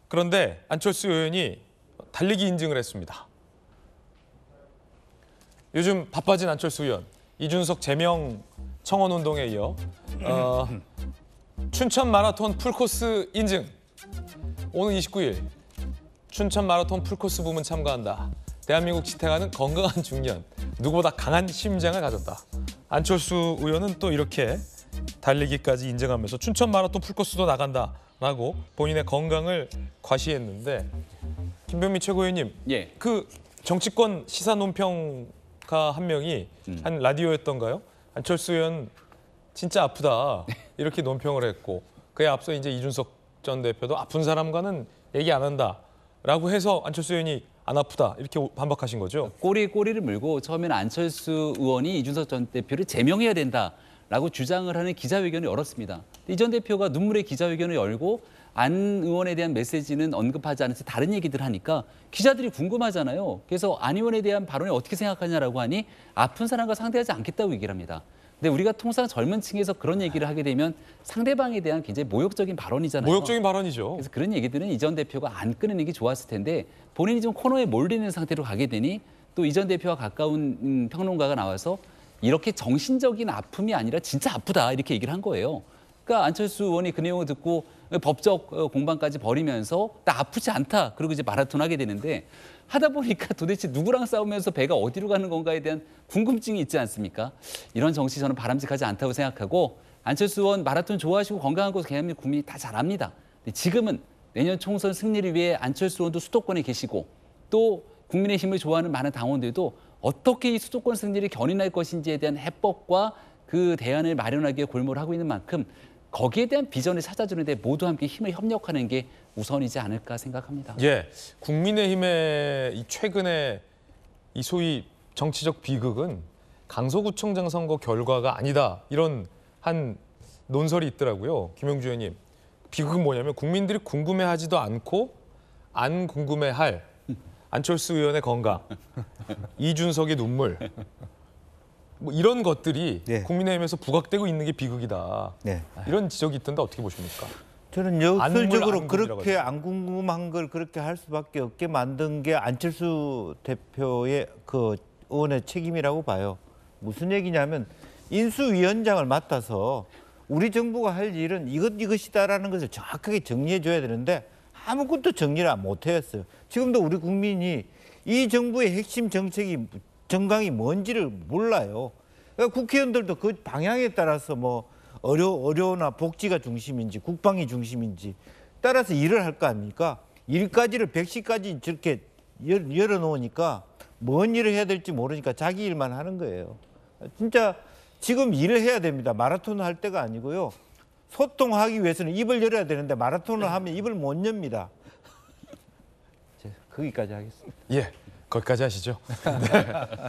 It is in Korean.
그런데 안철수 의원이 달리기 인증을 했습니다. 요즘 바빠진 안철수 의원, 이준석 제명 청원 운동에 이어 춘천 마라톤 풀코스 인증. 오는 29일 춘천 마라톤 풀코스 부문 참가한다. 대한민국 지탱하는 건강한 중년, 누구보다 강한 심장을 가졌다. 안철수 의원은 또 이렇게 달리기까지 인정하면서 춘천 마라톤 풀코스도 나간다라고 본인의 건강을 과시했는데, 김병민 최고위원님, 예. 그 정치권 시사 논평가 한 명이 한 라디오였던가요? 안철수 의원 진짜 아프다 이렇게 논평을 했고, 그에 앞서 이제 이준석 전 대표도 아픈 사람과는 얘기 안 한다라고 해서 안철수 의원이 안 아프다 이렇게 반박하신 거죠? 꼬리에 꼬리를 물고 처음에는 안철수 의원이 이준석 전 대표를 제명해야 된다라고 주장을 하는 기자회견을 열었습니다. 이 전 대표가 눈물의 기자회견을 열고 안 의원에 대한 메시지는 언급하지 않아서 다른 얘기들 하니까 기자들이 궁금하잖아요. 그래서 안 의원에 대한 발언을 어떻게 생각하냐라고 하니 아픈 사람과 상대하지 않겠다고 얘기를 합니다. 근데 우리가 통상 젊은 층에서 그런 얘기를 하게 되면 상대방에 대한 굉장히 모욕적인 발언이잖아요. 모욕적인 발언이죠. 그래서 그런 얘기들은 이 전 대표가 안 끊는 게 좋았을 텐데 본인이 좀 코너에 몰리는 상태로 가게 되니 또 이 전 대표와 가까운 평론가가 나와서 이렇게 정신적인 아픔이 아니라 진짜 아프다 이렇게 얘기를 한 거예요. 그러니까 안철수 의원이 그 내용을 듣고 법적 공방까지 벌이면서 나 아프지 않다 그리고 이제 마라톤 하게 되는데, 하다 보니까 도대체 누구랑 싸우면서 배가 어디로 가는 건가에 대한 궁금증이 있지 않습니까? 이런 정치 저는 바람직하지 않다고 생각하고, 안철수 의원 마라톤 좋아하시고 건강한 거 대한민국 국민이 다 잘 압니다. 근데 지금은 내년 총선 승리를 위해 안철수 의원도 수도권에 계시고 또 국민의힘을 좋아하는 많은 당원들도 어떻게 이 수도권 승리를 견인할 것인지에 대한 해법과 그 대안을 마련하기에 골몰을 하고 있는 만큼 거기에 대한 비전을 찾아주는데 모두 함께 힘을 협력하는 게 우선이지 않을까 생각합니다. 예, 국민의힘의 이 최근에 이 소위 정치적 비극은 강서구청장 선거 결과가 아니다, 이런 한 논설이 있더라고요. 김영주 의원님, 비극은 뭐냐면 국민들이 궁금해하지도 않고 안 궁금해할 안철수 의원의 건강, 이준석의 눈물, 뭐 이런 것들이 네. 국민의힘에서 부각되고 있는 게 비극이다. 네. 이런 지적이 있던데 어떻게 보십니까? 저는 역설적으로 안궁금이라고 그렇게 하죠. 안 궁금한 걸 그렇게 할 수밖에 없게 만든 게 안철수 대표의 그 의원의 책임이라고 봐요. 무슨 얘기냐면 인수위원장을 맡아서 우리 정부가 할 일은 이것이다라는 것을 정확하게 정리해 줘야 되는데 아무것도 정리를 못 했어요. 지금도 우리 국민이 이 정부의 핵심 정책이 정강이 뭔지를 몰라요. 그러니까 국회의원들도 그 방향에 따라서 뭐 의료나 복지가 중심인지 국방이 중심인지 따라서 일을 할 거 아닙니까? 일까지를 100시까지 저렇게 열어놓으니까 뭔 일을 해야 될지 모르니까 자기 일만 하는 거예요. 진짜 지금 일을 해야 됩니다. 마라톤을 할 때가 아니고요. 소통하기 위해서는 입을 열어야 되는데 마라톤을 하면 입을 못 엽니다. 거기까지 하겠습니다. 예, 거기까지 하시죠. 네.